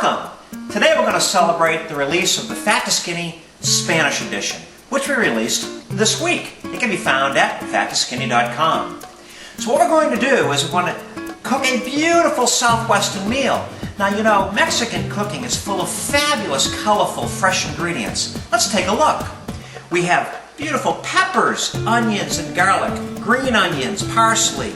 Welcome! Today we're going to celebrate the release of the Fat to Skinny Spanish edition, which we released this week. It can be found at fattoskinny.com. So what we're going to do is we're going to cook a beautiful Southwestern meal. Now you know, Mexican cooking is full of fabulous, colorful, fresh ingredients. Let's take a look. We have beautiful peppers, onions, and garlic, green onions, parsley,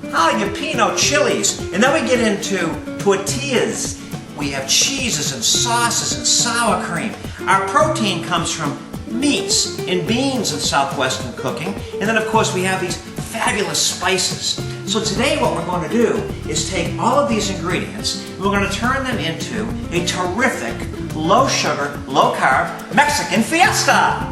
jalapeno chilies, and then we get into tortillas. We have cheeses and sauces and sour cream. Our protein comes from meats and beans in Southwestern cooking, and then of course we have these fabulous spices. So today what we're going to do is take all of these ingredients and we're going to turn them into a terrific, low sugar, low carb Mexican fiesta.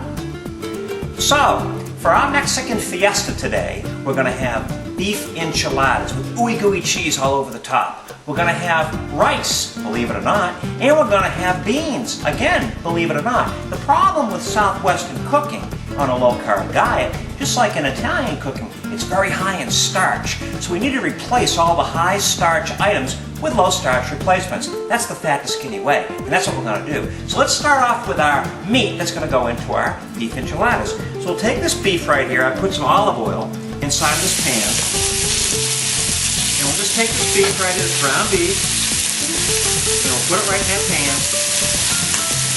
So, for our Mexican fiesta today, we're going to have beef enchiladas with ooey gooey cheese all over the top. We're going to have rice, believe it or not, and we're going to have beans, again, believe it or not. The problem with Southwestern cooking on a low-carb diet, just like in Italian cooking, it's very high in starch. So we need to replace all the high-starch items with low-starch replacements. That's the Fat to Skinny way, and that's what we're going to do. So let's start off with our meat that's going to go into our beef enchiladas. So we'll take this beef right here. I put some olive oil inside of this pan. And we'll just take this beef right here, this ground beef, and we'll put it right in that pan,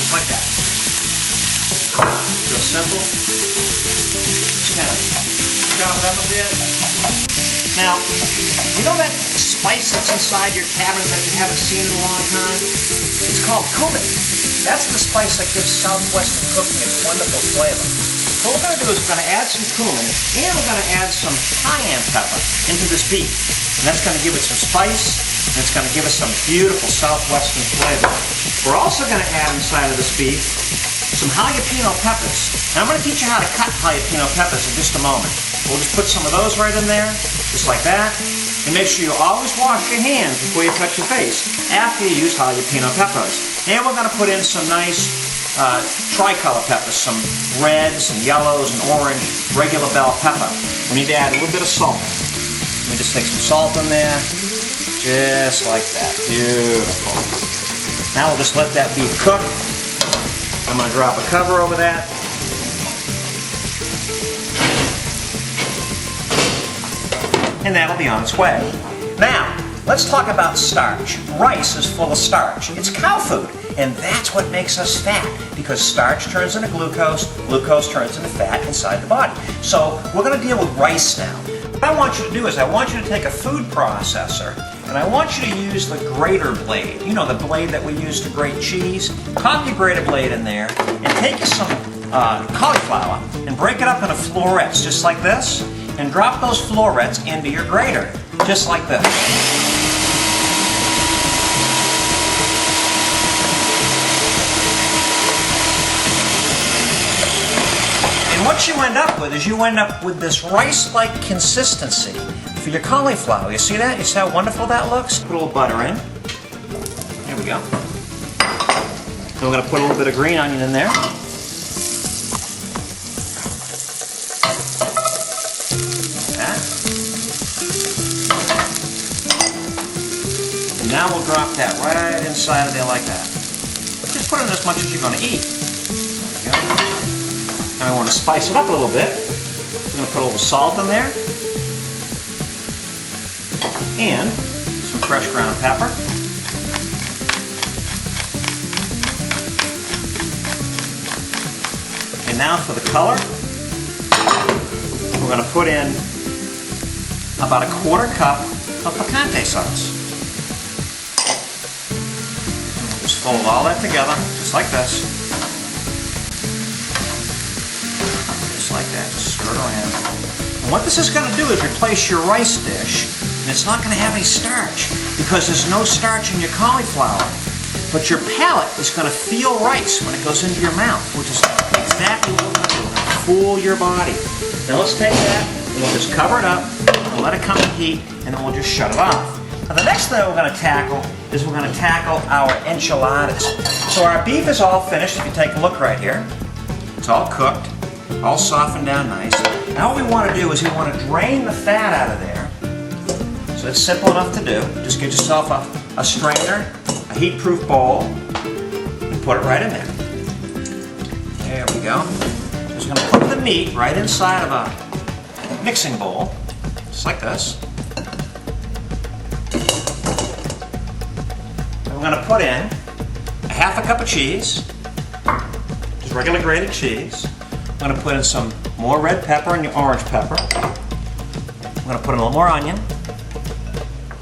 just like that. Real simple. Just kind of chop it up a bit. Now, you know that spice that's inside your cabinet that you haven't seen in a long time? It's called cumin. That's the spice that gives Southwestern cooking its wonderful flavor. So what we're going to do is we're going to add some cumin, and we're going to add some cayenne pepper into this beef. And that's going to give it some spice, and it's going to give us some beautiful Southwestern flavor. We're also going to add inside of this beef some jalapeno peppers. Now I'm going to teach you how to cut jalapeno peppers in just a moment. We'll just put some of those right in there, just like that. And make sure you always wash your hands before you touch your face after you use jalapeno peppers. And we're going to put in some nice tricolor peppers, some reds and yellows and orange regular bell pepper. We need to add a little bit of salt. Let me just take some salt in there, just like that. Beautiful. Now we'll just let that beef cook. I'm going to drop a cover over that. And that'll be on its way. Now, let's talk about starch. Rice is full of starch. It's cow food, and that's what makes us fat, because starch turns into glucose, glucose turns into fat inside the body. So we're going to deal with rice now. What I want you to do is I want you to take a food processor, and I want you to use the grater blade. You know, the blade that we use to grate cheese. Pop your grater blade in there, and take some cauliflower, and break it up into florets, just like this. And drop those florets into your grater, just like this. And what you end up with is you end up with this rice-like consistency for your cauliflower. You see that? You see how wonderful that looks? Put a little butter in. Here we go. And we're going to put a little bit of green onion in there. Now we'll drop that right inside of there like that. Just put in as much as you're going to eat. There we go. And I want to spice it up a little bit. I'm going to put a little salt in there. And some fresh ground pepper. And now for the color, we're going to put in about a quarter cup of picante sauce. Fold all that together, just like this. Just like that, just stir it around. And what this is going to do is replace your rice dish, and it's not going to have any starch, because there's no starch in your cauliflower. But your palate is going to feel rice when it goes into your mouth, which is exactly what we're going to do. Fool your body. Now let's take that, and we'll just cover it up, and let it come to heat, and then we'll just shut it off. Now the next thing we're going to tackle is we're going to tackle our enchiladas. So our beef is all finished. If you take a look right here, it's all cooked, all softened down nice. Now what we want to do is we want to drain the fat out of there. So it's simple enough to do. Just get yourself a strainer, a heat-proof bowl and put it right in there. There we go. Just going to put the meat right inside of a mixing bowl, just like this. And we're going to put in a half a cup of cheese, just regular grated cheese. I'm going to put in some more red pepper and orange pepper. I'm going to put in a little more onion.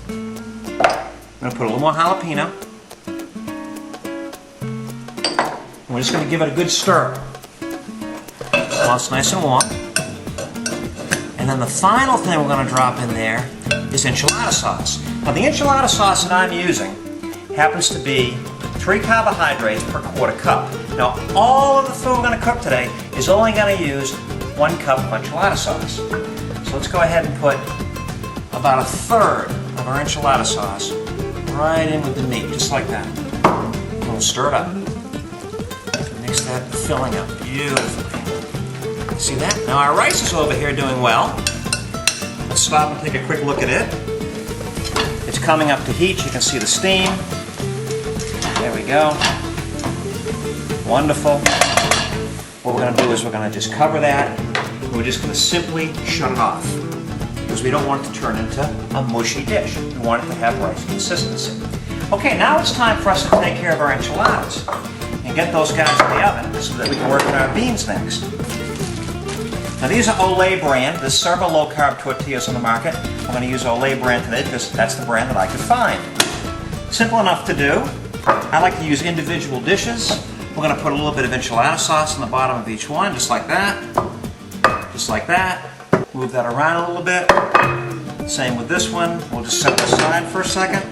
I'm going to put a little more jalapeno. And we're just going to give it a good stir while it's nice and warm. And then the final thing we're going to drop in there is enchilada sauce. Now the enchilada sauce that I'm using happens to be 3 carbohydrates per quarter cup. Now all of the food we're going to cook today is only going to use 1 cup of enchilada sauce. So let's go ahead and put about 1/3 of our enchilada sauce right in with the meat, just like that. And we'll stir it up. Mix that filling up beautifully. See that? Now our rice is over here doing well. Let's stop and take a quick look at it. It's coming up to heat. You can see the steam. There we go. Wonderful. What we're going to do is we're going to just cover that. And we're just going to simply shut it off, because we don't want it to turn into a mushy dish. We want it to have rice consistency. Okay, now it's time for us to take care of our enchiladas and get those guys in the oven so that we can work on our beans next. Now these are Olay brand. There's several low-carb tortillas on the market. I'm going to use Olay brand today because that's the brand that I could find. Simple enough to do. I like to use individual dishes. We're going to put a little bit of enchilada sauce on the bottom of each one, just like that. Just like that. Move that around a little bit. Same with this one. We'll just set it aside for a second.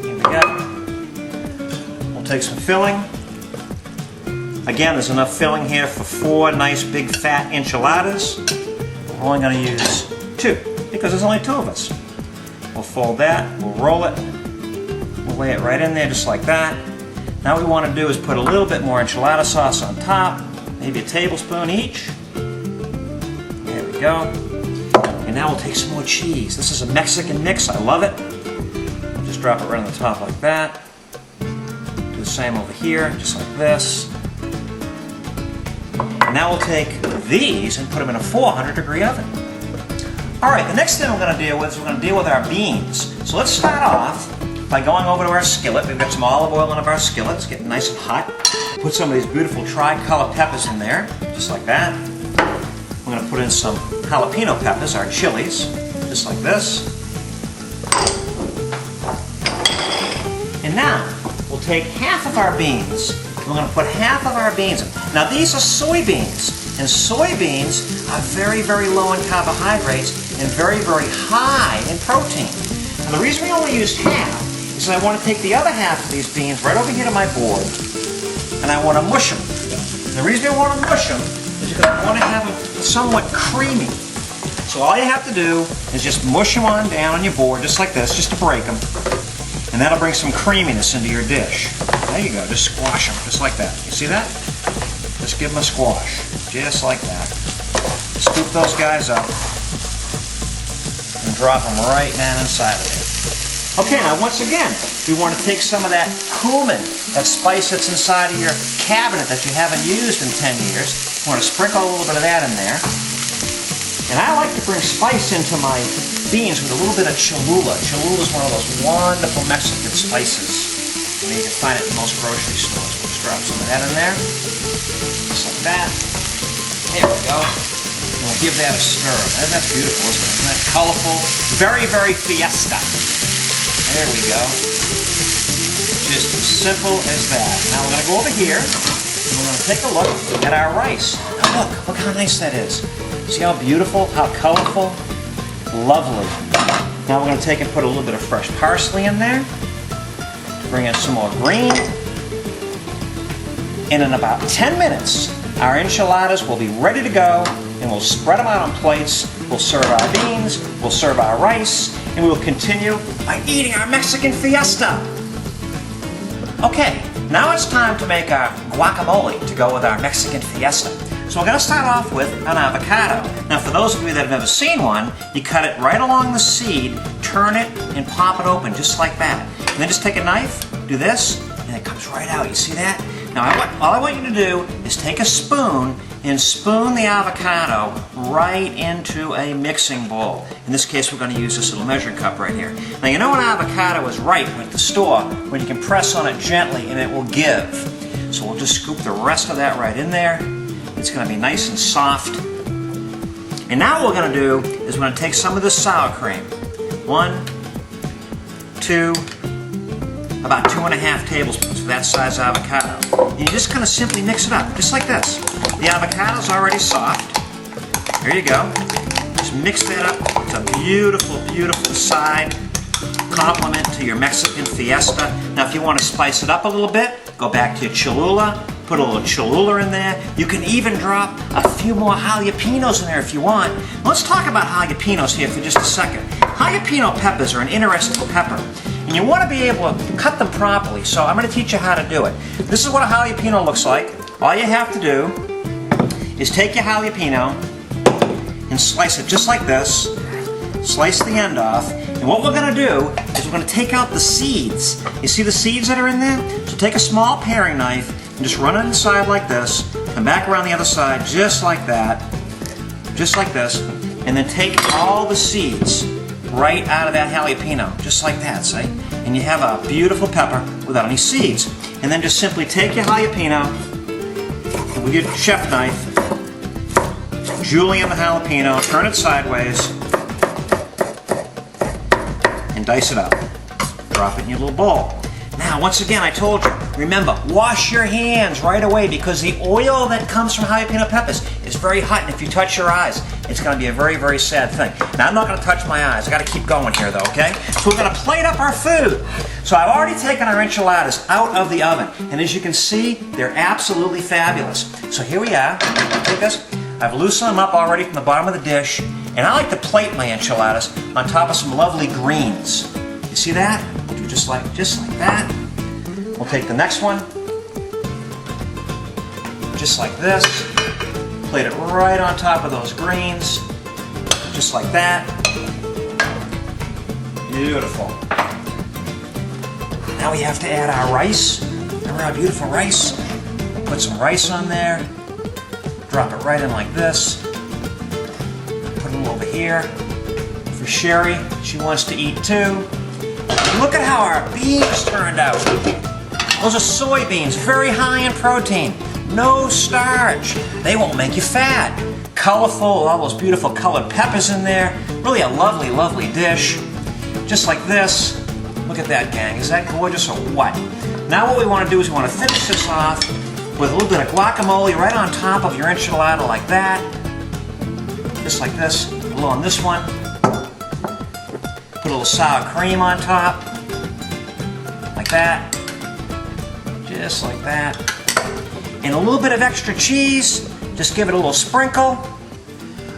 Here we go. We'll take some filling. Again, there's enough filling here for 4 nice big fat enchiladas. We're only going to use 2 because there's only 2 of us. We'll fold that. We'll roll it. We'll lay it right in there just like that. Now what we want to do is put a little bit more enchilada sauce on top. Maybe a tablespoon each. Go. And now we'll take some more cheese. This is a Mexican mix. I love it. We'll just drop it right on the top like that. Do the same over here, just like this. And now we'll take these and put them in a 400-degree oven. All right, the next thing we're going to deal with is we're going to deal with our beans. So let's start off by going over to our skillet. We've got some olive oil in our skillet. It's getting nice and hot. Put some of these beautiful tri-color peppers in there, just like that. We're going to put in some jalapeno peppers, our chilies, just like this. And now, we'll take half of our beans. We're going to put half of our beans in. Now these are soybeans, and soybeans are very, very low in carbohydrates and very, very high in protein. And the reason we only used half is I want to take the other half of these beans right over here to my board, and I want to mush them. And the reason I want to mush them is because I want to have them somewhat creamy. So all you have to do is just mush them on down on your board, just like this, just to break them. And that'll bring some creaminess into your dish. There you go, just squash them, just like that. You see that? Just give them a squash, just like that. Scoop those guys up and drop them right down inside of it. Okay, now once again, we want to take some of that cumin, that spice that's inside of your cabinet that you haven't used in 10 years. We want to sprinkle a little bit of that in there. And I like to bring spice into my beans with a little bit of Cholula. Cholula is one of those wonderful Mexican spices. And you can find it in most grocery stores. We'll just drop some of that in there. Just like that. There we go. And we'll give that a stir. And that's beautiful, isn't it? Isn't that colorful? Very, very Fiesta. There we go. Just as simple as that. Now we're going to go over here and we're going to take a look at our rice. Now look how nice that is. See how beautiful, how colorful? Lovely. Now we're going to take and put a little bit of fresh parsley in there. Bring in some more green. And in about 10 minutes, our enchiladas will be ready to go, and we'll spread them out on plates. We'll serve our beans, we'll serve our rice, and we will continue by eating our Mexican fiesta. Okay, now it's time to make our guacamole to go with our Mexican fiesta. So we're going to start off with an avocado. Now for those of you that have never seen one, you cut it right along the seed, turn it, and pop it open just like that. And then just take a knife, do this, and it comes right out. You see that? Now, all I want you to do is take a spoon and spoon the avocado right into a mixing bowl. In this case, we're going to use this little measuring cup right here. Now, you know an avocado is ripe at the store when you can press on it gently and it will give. So we'll just scoop the rest of that right in there. It's going to be nice and soft. And now what we're going to do is we're going to take some of this sour cream. 1, 2, about 2.5 tablespoons for that size avocado. And you're just going to simply mix it up, just like this. The avocado's already soft. There you go. Just mix that up. It's a beautiful, beautiful side complement to your Mexican Fiesta. Now, if you want to spice it up a little bit, go back to your Cholula. Put a little Cholula in there. You can even drop a few more jalapenos in there if you want. Let's talk about jalapenos here for just a second. Jalapeno peppers are an interesting pepper. And you want to be able to cut them properly, so I'm going to teach you how to do it. This is what a jalapeno looks like. All you have to do is take your jalapeno and slice it just like this. Slice the end off. And what we're going to do is we're going to take out the seeds. You see the seeds that are in there? So take a small paring knife and just run it inside like this. Come back around the other side just like that. Just like this. And then take all the seeds right out of that jalapeno, just like that, see? And you have a beautiful pepper without any seeds. And then just simply take your jalapeno and with your chef knife, julienne the jalapeno, turn it sideways, and dice it up. Drop it in your little bowl. Now, once again, I told you, remember, wash your hands right away because the oil that comes from jalapeno peppers is very hot, and if you touch your eyes, it's going to be a very, very sad thing. Now, I'm not going to touch my eyes. I got to keep going here, though, okay? So we're going to plate up our food. So I've already taken our enchiladas out of the oven, and as you can see, they're absolutely fabulous. So here we are. Take this. I've loosened them up already from the bottom of the dish, and I like to plate my enchiladas on top of some lovely greens. You see that? We'll do just like that. We'll take the next one, just like this. Plate it right on top of those greens, just like that. Beautiful. Now we have to add our rice. Remember our beautiful rice? Put some rice on there. Drop it right in like this. Put a little over here. For Sherry, she wants to eat too. Look at how our beans turned out. Those are soybeans, very high in protein. No starch. They won't make you fat. Colorful, all those beautiful colored peppers in there. Really a lovely, lovely dish. Just like this. Look at that, gang. Is that gorgeous or what? Now what we want to do is we want to finish this off with a little bit of guacamole right on top of your enchilada like that. Just like this. A little on this one. Put a little sour cream on top. Like that. Just like that. And a little bit of extra cheese. Just give it a little sprinkle.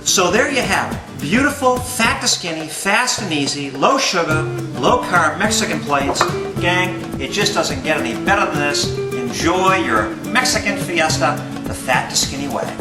So there you have it. Beautiful, fat to skinny, fast and easy, low sugar, low carb Mexican plates. Gang, it just doesn't get any better than this. Enjoy your Mexican Fiesta the fat to skinny way.